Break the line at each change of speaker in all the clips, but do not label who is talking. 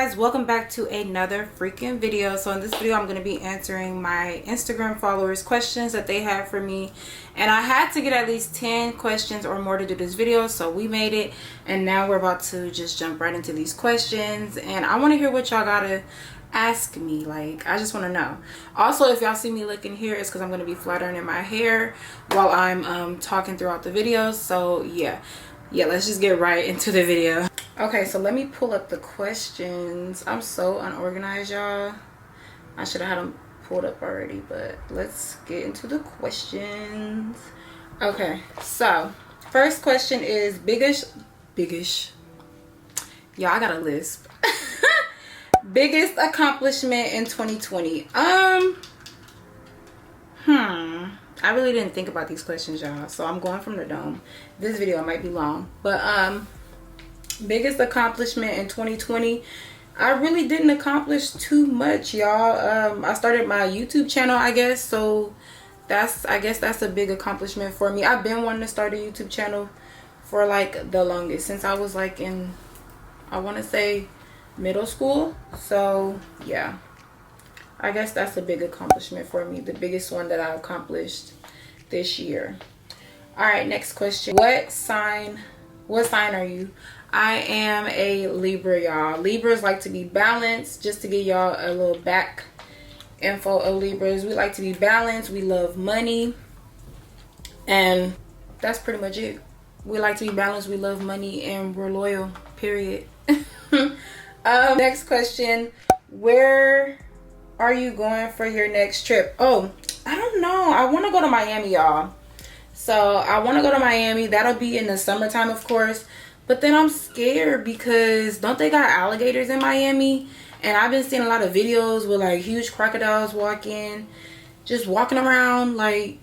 guys, welcome back to another freaking video. So in this video I'm going to be answering my Instagram followers questions that they had for me, and I had to get at least 10 questions or more to do this video, so we made it. And now we're about to just jump right into these questions, and I want to hear what y'all gotta ask me. Like, I just want to know. Also, if y'all see me looking here, it's because I'm going to be flat ironing my hair while I'm talking throughout the video. So yeah, let's just get right into the video. Okay, so let me pull up the questions. I'm so unorganized, y'all. I should have had them pulled up already, but let's get into the questions. Okay, so first question is biggest. Y'all, I got a lisp. Biggest accomplishment in 2020. I really didn't think about these questions, y'all, so I'm going from the dome. This video might be long, but biggest accomplishment in 2020, I really didn't accomplish too much, y'all. I started my YouTube channel, I guess, so I guess that's a big accomplishment for me. I've been wanting to start a YouTube channel for like the longest, since I was like in, I want to say, middle school. So yeah, I guess that's a big accomplishment for me, the biggest one that I accomplished this year. All right, next question. What sign are you? I am a Libra, y'all. Libras like to be balanced. Just to give y'all a little back info of Libras, we like to be balanced, we love money, and that's pretty much it. We like to be balanced, we love money, and we're loyal, period. Next question. Where are you going for your next trip? Oh, I don't know. I want to go to Miami, y'all. So I want to go to Miami. That'll be in the summertime, of course. But then I'm scared because don't they got alligators in Miami? And I've been seeing a lot of videos with like huge crocodiles just walking around like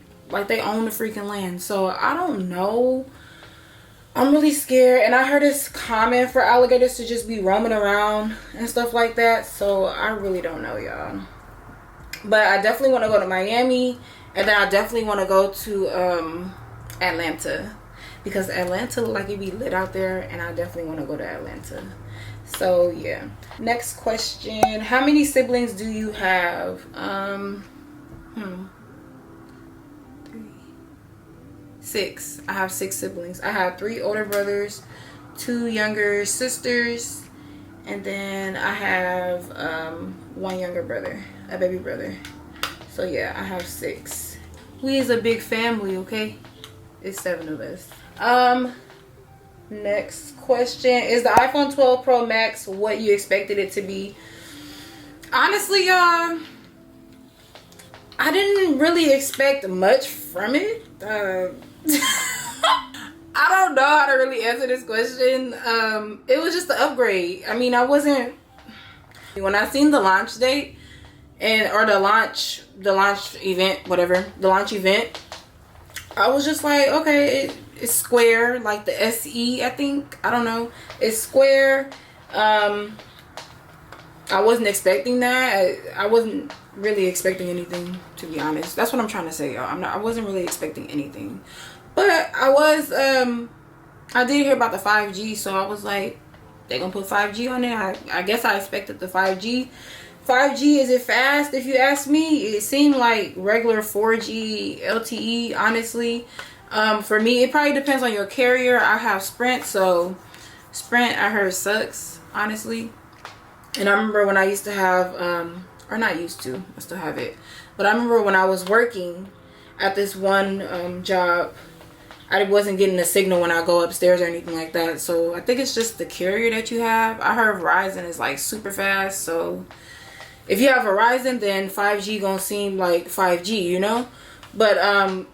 they own the freaking land. So I don't know. I'm really scared, and I heard it's common for alligators to just be roaming around and stuff like that. So I really don't know, y'all. But I definitely want to go to Miami, and then I definitely want to go to Atlanta, because Atlanta look like it be lit out there, and I definitely want to go to Atlanta. So yeah. Next question. How many siblings do you have? 6. I have 6 siblings. I have 3 older brothers, 2 younger sisters, and then I have 1 younger brother, a baby brother. So yeah, I have 6. We is a big family, okay? It's 7 of us. Next question. Is the iPhone 12 Pro Max what you expected it to be? Honestly, y'all, I didn't really expect much from it. I don't know how to really answer this question. It was just the upgrade. I mean, when I seen the launch date or the launch event, whatever, the launch event, I was just like, okay, it's square, like the SE, I think. I don't know. It's square. I wasn't expecting that. I wasn't really expecting anything, to be honest. That's what I'm trying to say, y'all. I wasn't really expecting anything. But I did hear about the 5G, so I was like, they're gonna put 5G on there. I guess I expected the 5G. 5G, is it fast? If you ask me, it seemed like regular 4G LTE, honestly. For me, it probably depends on your carrier. I have Sprint, so Sprint, I heard, sucks, honestly. And I remember when I used to have, or not used to, I still have it, but I remember when I was working at this one job, I wasn't getting a signal when I go upstairs or anything like that. So I think it's just the carrier that you have. I heard Verizon is like super fast, so if you have Verizon, then 5G gonna seem like 5G, you know. But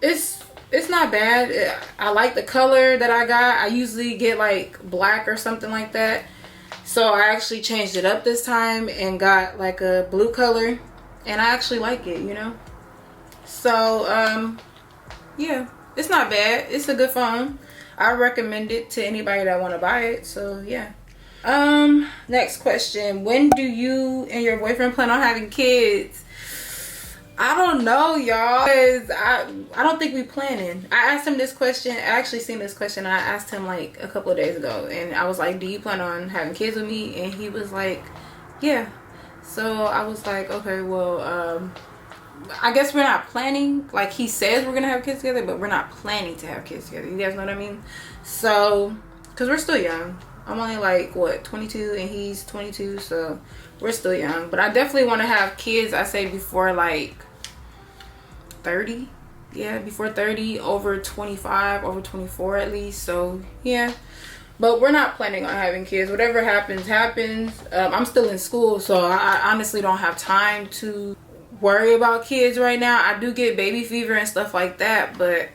it's not bad. I like the color that I got. I usually get like black or something like that, so I actually changed it up this time and got like a blue color, and I actually like it, you know. So yeah, it's not bad. It's a good phone. I recommend it to anybody that want to buy it. So yeah. Next question. When do you and your boyfriend plan on having kids? I don't know, y'all, because I don't think we planning. I asked him this question. I actually seen this question. I asked him like a couple of days ago, and I was like, do you plan on having kids with me? And he was like, yeah, so I was like, okay, well, I guess we're not planning, like he says we're gonna have kids together, but we're not planning to have kids together. You guys know what I mean? So, because we're still young. I'm only like, what, 22 and he's 22, so we're still young. But I definitely want to have kids, I say, before like 30. Yeah, before 30, over 25, over 24 at least. So, yeah. But we're not planning on having kids. Whatever happens, happens. I'm still in school, so I honestly don't have time to worry about kids right now. I do get baby fever and stuff like that, but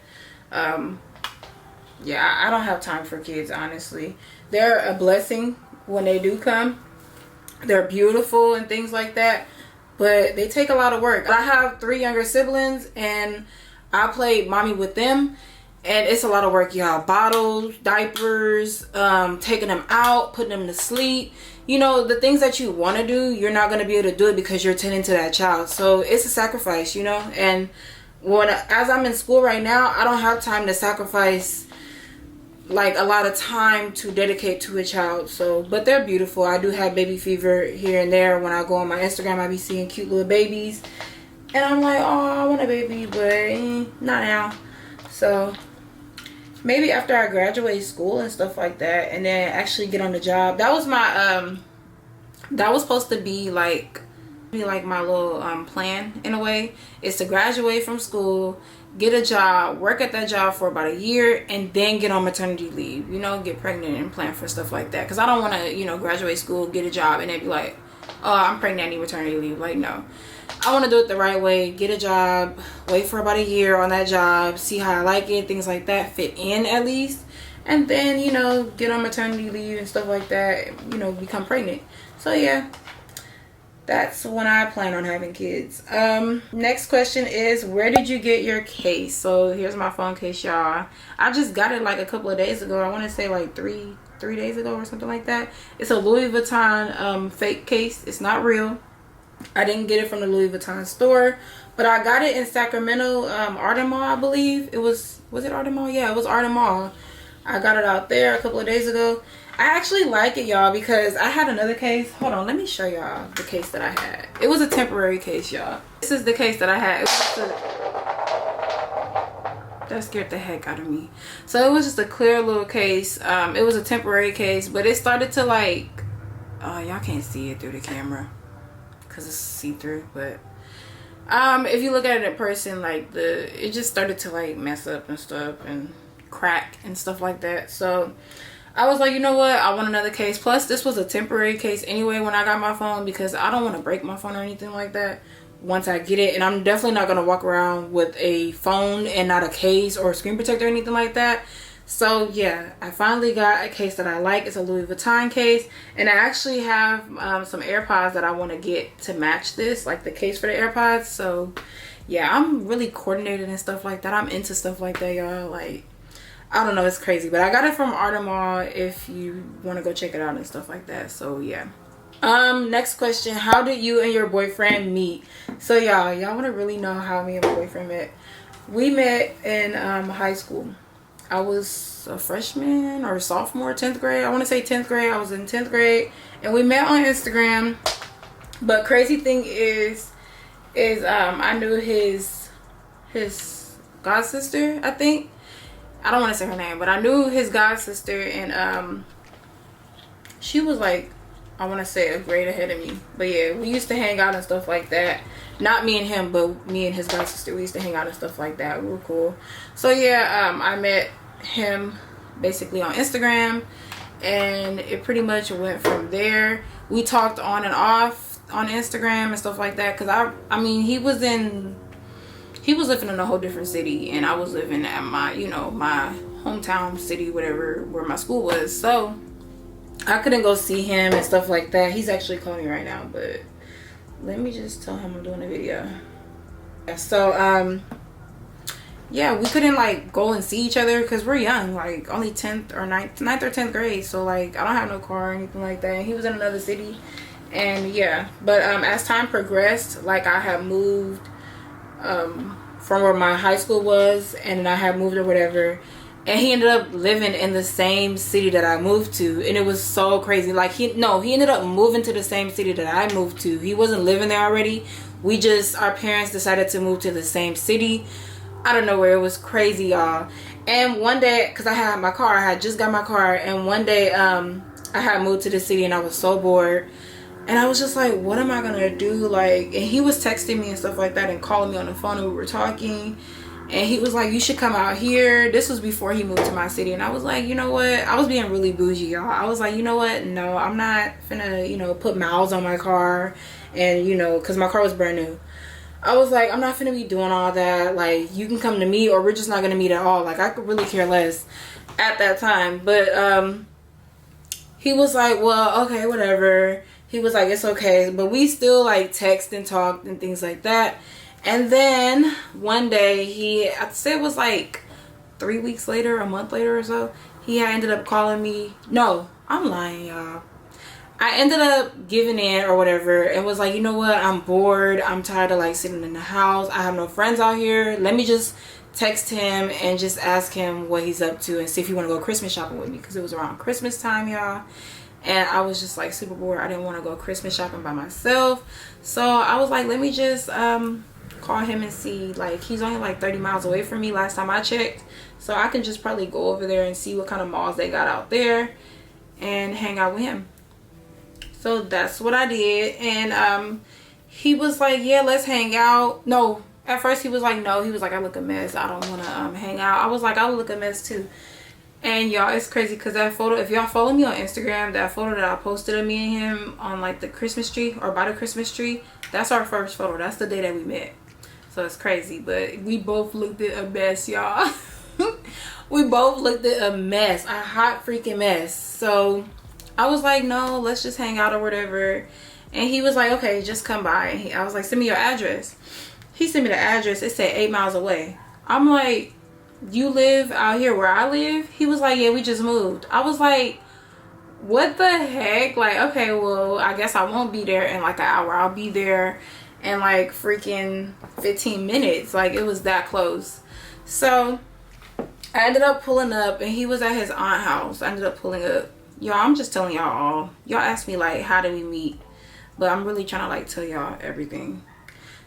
yeah, I don't have time for kids, honestly. They're a blessing when they do come. They're beautiful and things like that, but they take a lot of work. I have 3 younger siblings, and I played mommy with them, and it's a lot of work, y'all. Bottles, diapers, taking them out, putting them to sleep. You know, the things that you want to do, you're not going to be able to do it because you're tending to that child. So it's a sacrifice, you know. And as I'm in school right now, I don't have time to sacrifice like a lot of time to dedicate to a child. So, but they're beautiful. I do have baby fever here and there. When I go on my Instagram, I be seeing cute little babies, and I'm like, oh, I want a baby, but not now. So maybe after I graduate school and stuff like that, and then actually get on the job. That was my that was supposed to be like my little plan in a way, is to graduate from school, get a job, work at that job for about a year, and then get on maternity leave, you know, get pregnant and plan for stuff like that. Because I don't want to, you know, graduate school, get a job, and then be like, oh, I'm pregnant, I need maternity leave. Like, no. I want to do it the right way. Get a job, wait for about a year on that job, see how I like it, things like that, fit in at least, and then, you know, get on maternity leave and stuff like that, you know, become pregnant. So yeah, that's when I plan on having kids. Next question is, where did you get your case? So here's my phone case, y'all. I just got it like a couple of days ago. I want to say like three days ago or something like that. It's a Louis Vuitton fake case. It's not real. I didn't get it from the Louis Vuitton store, but I got it in Sacramento, Arden Mall, I believe. Was it Arden Mall? Yeah, it was Arden Mall. I got it out there a couple of days ago. I actually like it, y'all, because I had another case. Hold on, let me show y'all the case that I had. It was a temporary case, y'all. This is the case that I had. That scared the heck out of me. So it was just a clear little case. It was a temporary case, but it started to like, oh, y'all can't see it through the camera because it's see-through, but if you look at it in person, like it just started to like mess up and stuff and crack and stuff like that. So I was like, you know what, I want another case. Plus this was a temporary case anyway when I got my phone, because I don't want to break my phone or anything like that once I get it. And I'm definitely not going to walk around with a phone and not a case or a screen protector or anything like that. So yeah, I finally got a case that I like. It's a Louis Vuitton case, and I actually have some AirPods that I want to get to match this, like the case for the AirPods. So yeah, I'm really coordinated and stuff like that. I'm into stuff like that, y'all. Like, I don't know, it's crazy, but I got it from Arden Mall if you want to go check it out and stuff like that. So yeah. Next question, how did you and your boyfriend meet? So y'all want to really know how me and my boyfriend met? We met in high school. I was a freshman or sophomore, 10th grade. I want to say 10th grade. I was in 10th grade, and we met on Instagram. But crazy thing is I knew his god sister, I think. I don't want to say her name, but I knew his god sister, and she was like, I want to say a grade ahead of me. But yeah, we used to hang out and stuff like that. Not me and him, but me and his god sister. We used to hang out and stuff like that. We were cool. So yeah, I met him basically on Instagram, and it pretty much went from there. We talked on and off on Instagram and stuff like that, because I mean he was living in a whole different city, and I was living at my, you know, my hometown city, whatever, where my school was. So I couldn't go see him and stuff like that. He's actually calling me right now, but let me just tell him I'm doing a video. So yeah, we couldn't like go and see each other because we're young, like only 10th or 9th or 10th grade. So like I don't have no car or anything like that, and he was in another city. And yeah, but as time progressed, like I had moved from where my high school was, and I had moved or whatever, and he ended up living in the same city that I moved to, and it was so crazy. Like he ended up moving to the same city that I moved to. He wasn't living there already. Our parents decided to move to the same city. I don't know where. It was crazy, y'all. And one day, because I had just got my car, and one day I had moved to the city and I was so bored. And I was just like, what am I gonna do? Like, and he was texting me and stuff like that and calling me on the phone, and we were talking. And he was like, you should come out here. This was before he moved to my city. And I was like, you know what? I was being really bougie, y'all. I was like, you know what? No, I'm not finna, put miles on my car. And, because my car was brand new. I was like, I'm not finna be doing all that. Like, you can come to me or we're just not gonna meet at all. Like, I could really care less at that time. But he was like, well, okay, whatever. He was like, it's okay. But we still, like, text and talked and things like that. And then one day I'd say it was like 3 weeks later, a month later or so, he had ended up calling me. No, I'm lying, y'all. I ended up giving in or whatever and was like, you know what? I'm bored. I'm tired of like sitting in the house. I have no friends out here. Let me just text him and just ask him what he's up to and see if he want to go Christmas shopping with me, because it was around Christmas time, y'all. And I was just like super bored. I didn't want to go Christmas shopping by myself. So I was like, let me just call him and see. Like, he's only like 30 miles away from me last time I checked, so I can just probably go over there and see what kind of malls they got out there and hang out with him. So that's what I did. And he was like, yeah, let's hang out. No, at first he was like, no. He was like, I look a mess, I don't want to hang out. I was like, I look a mess too. And y'all, it's crazy because that photo, if y'all follow me on Instagram, that photo that I posted of me and him on like the Christmas tree or by the Christmas tree, that's our first photo. That's the day that we met. So it's crazy, but we both looked at a mess, y'all. We both looked at a mess, a hot freaking mess. So I was like, no, let's just hang out or whatever. And he was like, okay, just come by. I was like, send me your address. He sent me the address. It said 8 miles away. I'm like, you live out here where I live? He was like, yeah, we just moved. I was like, what the heck? Like, okay, well, I guess I won't be there in like an hour. I'll be there in like freaking 15 minutes. Like, it was that close. So I ended up pulling up, and he was at his aunt's house. I ended up pulling up. Y'all, I'm just telling y'all all. Y'all asked me like, how did we meet? But I'm really trying to like tell y'all everything.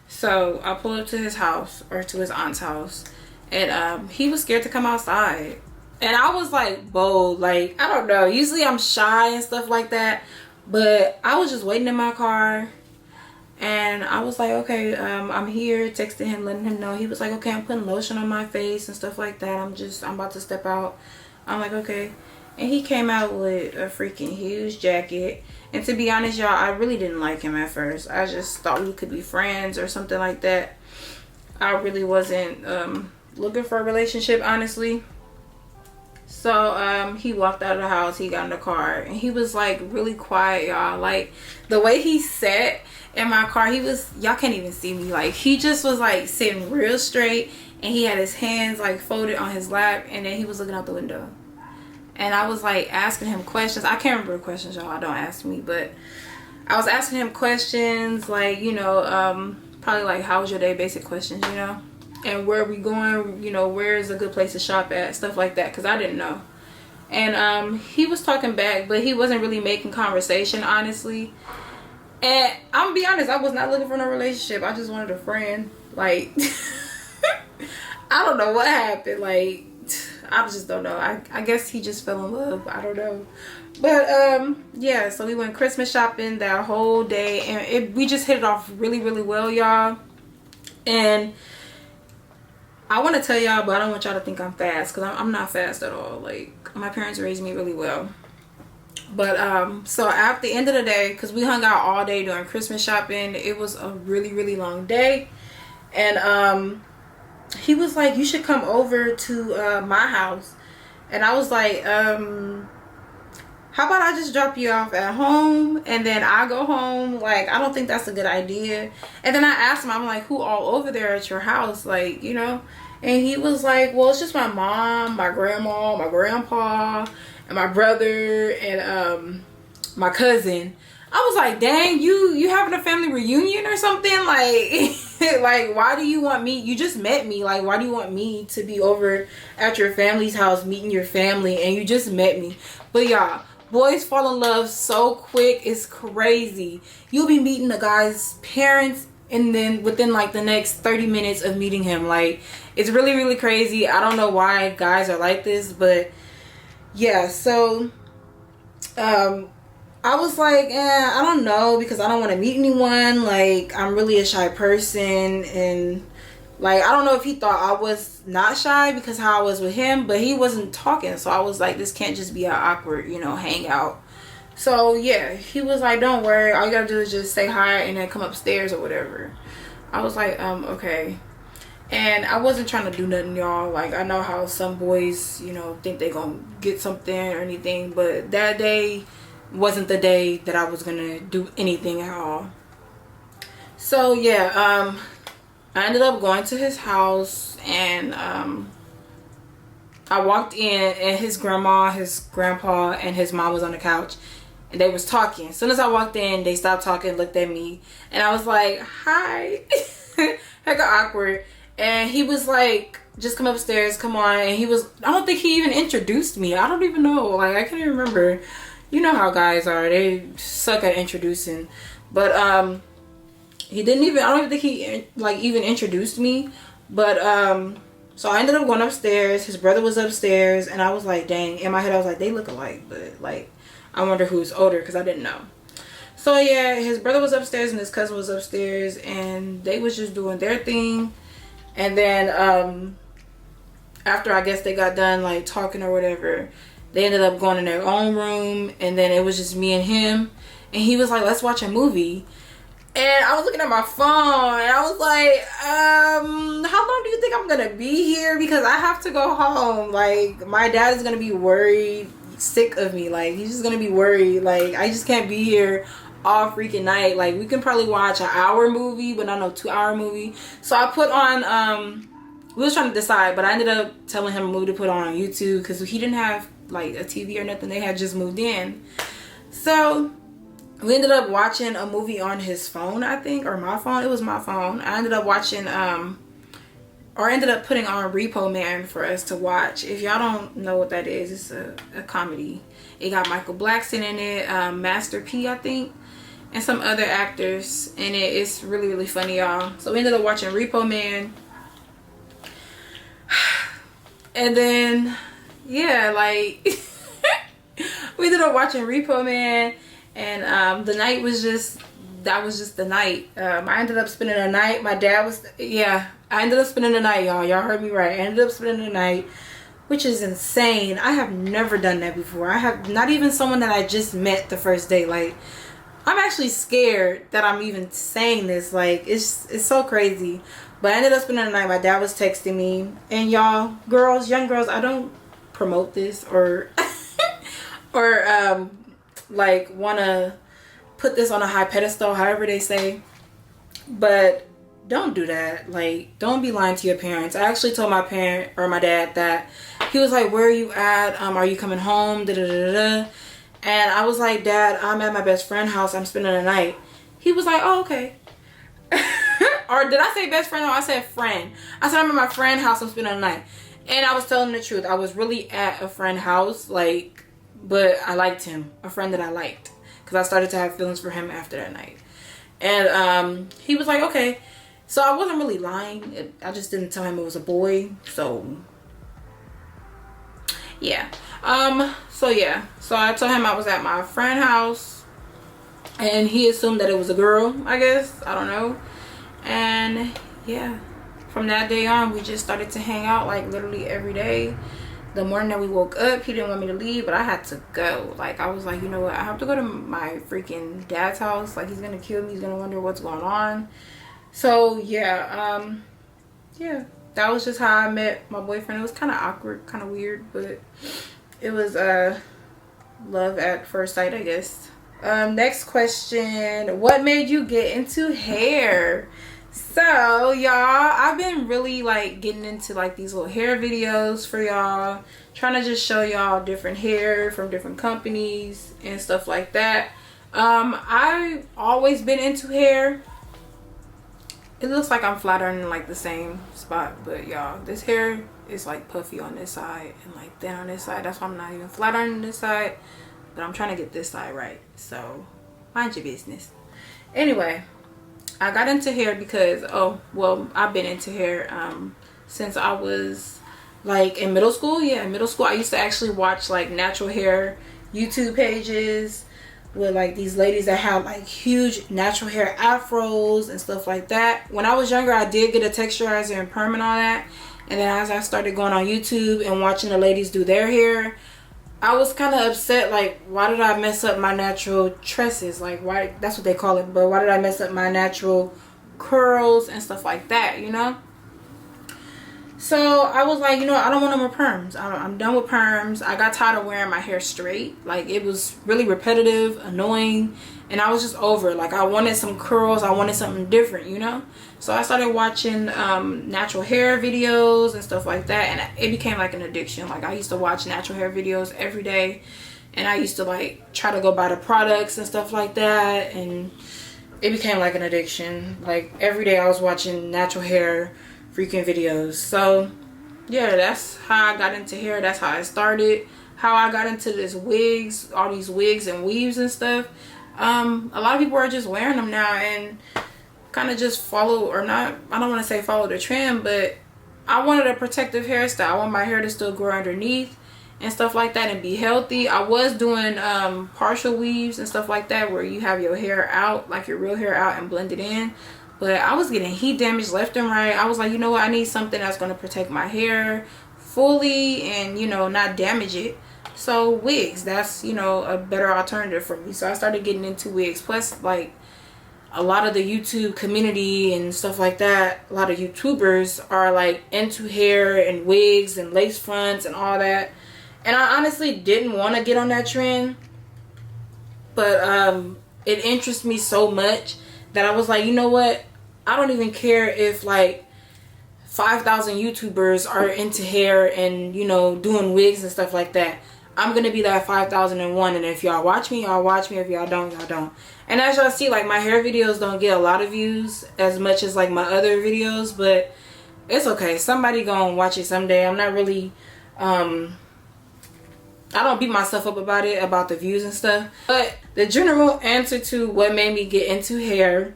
So I pulled up to his house, or to his aunt's house, and he was scared to come outside. And I was like bold. Like, I don't know, usually I'm shy and stuff like that, but I was just waiting in my car. And I was like, okay, I'm here, texting him, letting him know. He was like, okay, I'm putting lotion on my face and stuff like that. I'm about to step out. I'm like, okay. And he came out with a freaking huge jacket. And to be honest, y'all, I really didn't like him at first. I just thought we could be friends or something like that. I really wasn't looking for a relationship, honestly. So he walked out of the house, he got in the car, and he was like really quiet, y'all. Like, the way he sat in my car, y'all can't even see me, like, he just was like sitting real straight, and he had his hands like folded on his lap, and then he was looking out the window. And I was like asking him questions. I can't remember questions, y'all, don't ask me, but I was asking him questions like, probably like, how was your day, basic questions, and where are we going, where is a good place to shop at, stuff like that, because I didn't know. And he was talking back, but he wasn't really making conversation, honestly. And I'm gonna be honest, I was not looking for no relationship. I just wanted a friend. Like, I don't know what happened. Like, I just don't know. I guess he just fell in love. I don't know. But yeah, so we went Christmas shopping that whole day, and we just hit it off really, really well, y'all. And I want to tell y'all, but I don't want y'all to think I'm fast, because I'm not fast at all. Like, my parents raised me really well. But so at the end of the day, because we hung out all day during Christmas shopping, it was a really, really long day. And he was like, you should come over to my house. And I was like, how about I just drop you off at home and then I go home? Like, I don't think that's a good idea. And then I asked him, I'm like, who all over there at your house? Like, And he was like, well, it's just my mom, my grandma, my grandpa, and my brother, and my cousin. I was like, dang, you having a family reunion or something? Like, like, why do you want me? You just met me. Like, why do you want me to be over at your family's house meeting your family and you just met me? But y'all, boys fall in love so quick. It's crazy. You'll be meeting the guy's parents and then within like the next 30 minutes of meeting him. Like, it's really, really crazy. I don't know why guys are like this, but yeah. So I was like, I don't know, because I don't want to meet anyone. Like, I'm really a shy person, and like, I don't know if he thought I was not shy because how I was with him, but he wasn't talking. So I was like, this can't just be an awkward, you know, hangout. So yeah, he was like, don't worry, all you gotta do is just say hi and then come upstairs or whatever. I was like, okay. And I wasn't trying to do nothing, y'all. Like, I know how some boys, you know, think they gonna get something or anything, but that day wasn't the day that I was gonna do anything at all. So yeah, I ended up going to his house, and I walked in, and his grandma, his grandpa, and his mom was on the couch, and they was talking. As soon as I walked in, they stopped talking, looked at me, and I was like, hi. Hecka awkward. And he was like, just come upstairs, come on. And he was, I don't think he even introduced me. I don't even know, like, I can't even remember. You know how guys are, they suck at introducing. But he didn't even, I don't even think he like even introduced me. But so I ended up going upstairs. His brother was upstairs, and I was like, dang, in my head I was like, they look alike, but like, I wonder who's older, because I didn't know. So yeah, his brother was upstairs and his cousin was upstairs, and they was just doing their thing. And then after I guess they got done like talking or whatever, they ended up going in their own room, and then it was just me and him. And he was like, let's watch a movie. And I was looking at my phone, and I was like, how long do you think I'm gonna be here? Because I have to go home. Like, my dad is gonna be worried, sick of me. Like, he's just gonna be worried. Like, I just can't be here all freaking night. Like, we can probably watch an hour movie, but not no 2-hour movie. So I put on, we was trying to decide, but I ended up telling him a movie to put on YouTube, because he didn't have like a TV or nothing. They had just moved in. So we ended up watching a movie on his phone, I think, or my phone. It was my phone. I ended up watching or ended up putting on Repo Man for us to watch. If y'all don't know what that is, it's a comedy. It got Michael Blackson in it, Master P, I think, and some other actors in it. It's really, really funny, y'all. So we ended up watching Repo Man. And then yeah, like we ended up watching Repo Man, and the night was just, that was just the night. I ended up spending the night. My dad was, yeah, I ended up spending the night, y'all. Y'all heard me right. I ended up spending the night, which is insane. I have never done that before. I have not, even someone that I just met the first day. Like, I'm actually scared that I'm even saying this. Like, it's so crazy. But I ended up spending the night. My dad was texting me, and y'all, girls, young girls, I don't promote this or or like want to put this on a high pedestal, however they say, but don't do that. Like, don't be lying to your parents. I actually told my parent, or my dad, that he was like, where are you at, are you coming home, da da da da. And I was like, Dad, I'm at my best friend's house, I'm spending the night. He was like, oh, okay. Or did I say best friend? No, I said friend. I said I'm at my friend's house, I'm spending the night. And I was telling the truth. I was really at a friend's house, like, but I liked him. A friend that I liked. Because I started to have feelings for him after that night. And he was like, okay. So I wasn't really lying. I just didn't tell him it was a boy. So, yeah. So yeah. So I told him I was at my friend's house. And he assumed that it was a girl, I guess. I don't know. And yeah. From that day on, we just started to hang out like literally every day. The morning that we woke up, he didn't want me to leave, but I had to go. Like, I was like, you know what? I have to go to my freaking dad's house. Like, he's going to kill me. He's going to wonder what's going on. So, yeah. Yeah. That was just how I met my boyfriend. It was kind of awkward, kind of weird, but it was love at first sight, I guess. Next question. What made you get into hair? So y'all, I've been really like getting into like these little hair videos for y'all, trying to just show y'all different hair from different companies and stuff like that. I've always been into hair. It looks like I'm flat ironing like the same spot, but y'all, this hair is like puffy on this side and like thin on this side. That's why I'm not even flat ironing this side, but I'm trying to get this side right. So mind your business. Anyway, I got into hair because, oh well, I've been into hair since I was like in middle school. Yeah, in middle school I used to actually watch like natural hair YouTube pages with like these ladies that have like huge natural hair afros and stuff like that. When I was younger, I did get a texturizer and perm and all that, and then as I started going on YouTube and watching the ladies do their hair, I was kind of upset, like, why did I mess up my natural tresses? Like, why, that's what they call it, but why did I mess up my natural curls and stuff like that, you know? So I was like, you know, I don't want no more perms. I'm done with perms. I got tired of wearing my hair straight. Like, it was really repetitive, annoying, and I was just over it. Like, I wanted some curls. I wanted something different, you know? So I started watching natural hair videos and stuff like that, and it became like an addiction. Like, I used to watch natural hair videos every day, and I used to like try to go buy the products and stuff like that, and it became like an addiction. Like, every day I was watching natural hair freaking videos. So yeah, that's how I got into hair. That's how I started. How I got into this wigs, all these wigs and weaves and stuff. A lot of people are just wearing them now and kind of just follow, or not, I don't want to say follow the trend, but I wanted a protective hairstyle. I want my hair to still grow underneath and stuff like that and be healthy. I was doing partial weaves and stuff like that, where you have your hair out, like your real hair out, and blend it in. But I was getting heat damage left and right. I was like, you know what, I need something that's going to protect my hair fully and, you know, not damage it. So wigs, that's, you know, a better alternative for me. So I started getting into wigs. Plus, like, a lot of the YouTube community and stuff like that, a lot of YouTubers are like into hair and wigs and lace fronts and all that. And I honestly didn't want to get on that trend, but it interests me so much that I was like, you know what, I don't even care if like 5,000 YouTubers are into hair and, you know, doing wigs and stuff like that. I'm gonna be that 5,001, and if y'all watch me, y'all watch me. If y'all don't, y'all don't. And as y'all see, like, my hair videos don't get a lot of views as much as like my other videos, but it's okay. Somebody gonna watch it someday. I'm not really I don't beat myself up about it, about the views and stuff. But the general answer to what made me get into hair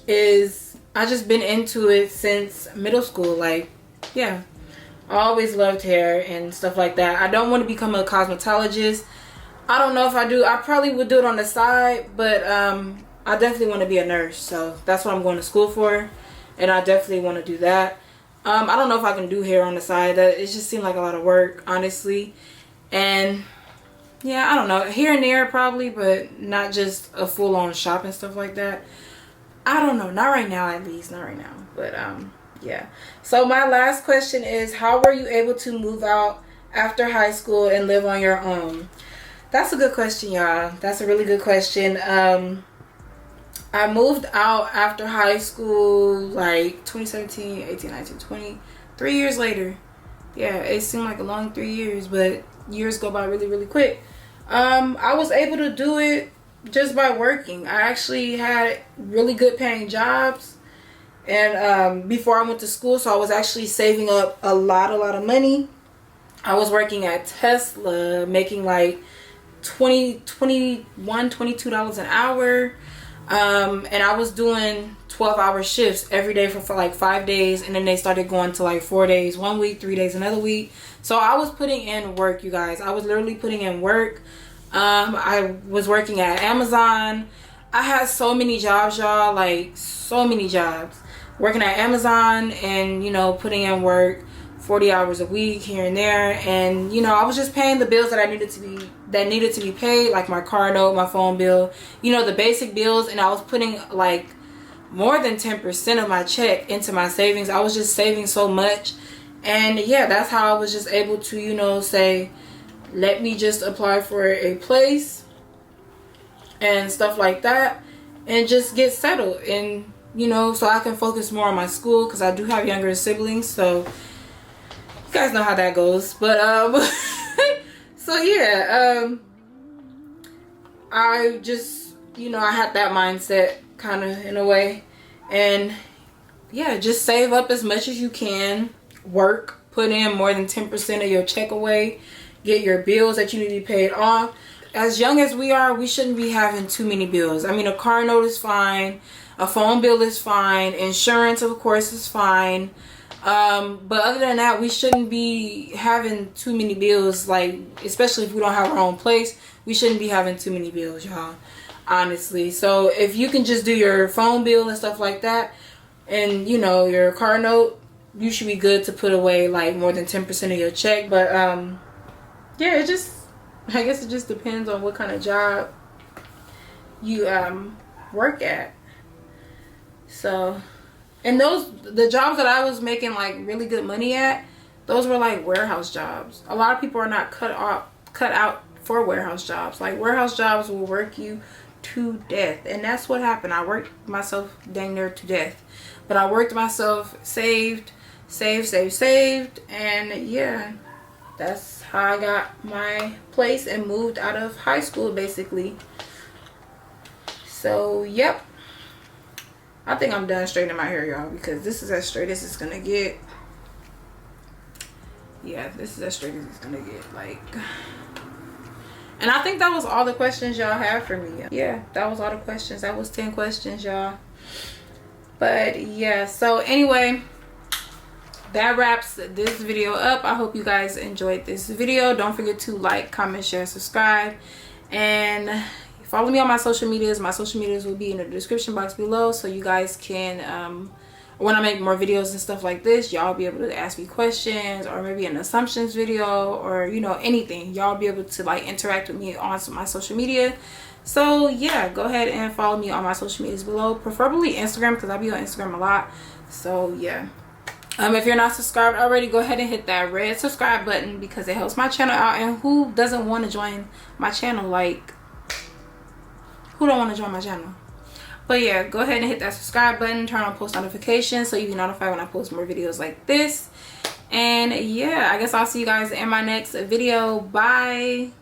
is I just been into it since middle school. Like, yeah, I always loved hair and stuff like that. I don't want to become a cosmetologist. I don't know if I do. I probably would do it on the side, but I definitely want to be a nurse. So that's what I'm going to school for, and I definitely want to do that. I don't know if I can do hair on the side. That it just seemed like a lot of work, honestly. And yeah, I don't know, here and there probably, but not just a full-on shop and stuff like that. I don't know, not right now, at least, not right now. But yeah. So my last question is, how were you able to move out after high school and live on your own? That's a good question, y'all. That's a really good question. I moved out after high school like 2017, 18, 19, 20, 3 years later. Yeah, it seemed like a long 3 years, but years go by really, really quick. I was able to do it just by working. I actually had really good paying jobs, and before I went to school, so I was actually saving up a lot of money. I was working at Tesla, making like $22 an hour, and I was doing 12-hour shifts every day for like 5 days, and then they started going to like 4 days 1 week, 3 days another week. So I was putting in work, you guys. I was literally putting in work. I was working at Amazon. I had so many jobs, y'all, like so many jobs. Working at Amazon and, you know, putting in work 40 hours a week here and there, and, you know, I was just paying the bills that needed to be paid, like my car note, my phone bill, you know, the basic bills. And I was putting like more than 10% of my check into my savings. I was just saving so much. And yeah, that's how I was just able to, you know, say, let me just apply for a place and stuff like that, and just get settled, and, you know, so I can focus more on my school, because I do have younger siblings, so you guys know how that goes. But so yeah, I just you know, I had that mindset kind of in a way. And yeah, just save up as much as you can, work, put in more than 10% of your check away, get your bills that you need to be paid off. As young as we are, we shouldn't be having too many bills. I mean, a car note is fine, a phone bill is fine, insurance of course is fine, but other than that, we shouldn't be having too many bills. Like, especially if we don't have our own place, we shouldn't be having too many bills, y'all, honestly. So if you can just do your phone bill and stuff like that, and you know, your car note, you should be good to put away like more than 10% of your check. But yeah, it just, I guess it just depends on what kind of job you work at. So, and the jobs that I was making like really good money at, those were like warehouse jobs. A lot of people are not cut out for warehouse jobs. Like, warehouse jobs will work you to death, and that's what happened. I worked myself dang near to death, but I worked myself, saved, and yeah, that's how I got my place and moved out of high school basically. So yep, I think I'm done straightening my hair, y'all, because this is as straight as it's gonna get. Yeah, this is as straight as it's gonna get, like. And I think that was all the questions y'all have for me. Yeah, that was all the questions. That was 10 questions, y'all. But yeah, so anyway, that wraps this video up. I hope you guys enjoyed this video. Don't forget to like, comment, share, subscribe, and follow me on my social medias. My social medias will be in the description box below, so you guys can when I make more videos and stuff like this, y'all be able to ask me questions, or maybe an assumptions video, or you know, anything. Y'all be able to like interact with me on my social media. So yeah, go ahead and follow me on my social medias below, preferably Instagram, because I be on Instagram a lot. So yeah, if you're not subscribed already, go ahead and hit that red subscribe button, because it helps my channel out. And who doesn't want to join my channel? Like, who don't want to join my channel? But yeah, go ahead and hit that subscribe button, turn on post notifications so you can notify when I post more videos like this. And yeah, I guess I'll see you guys in my next video. Bye.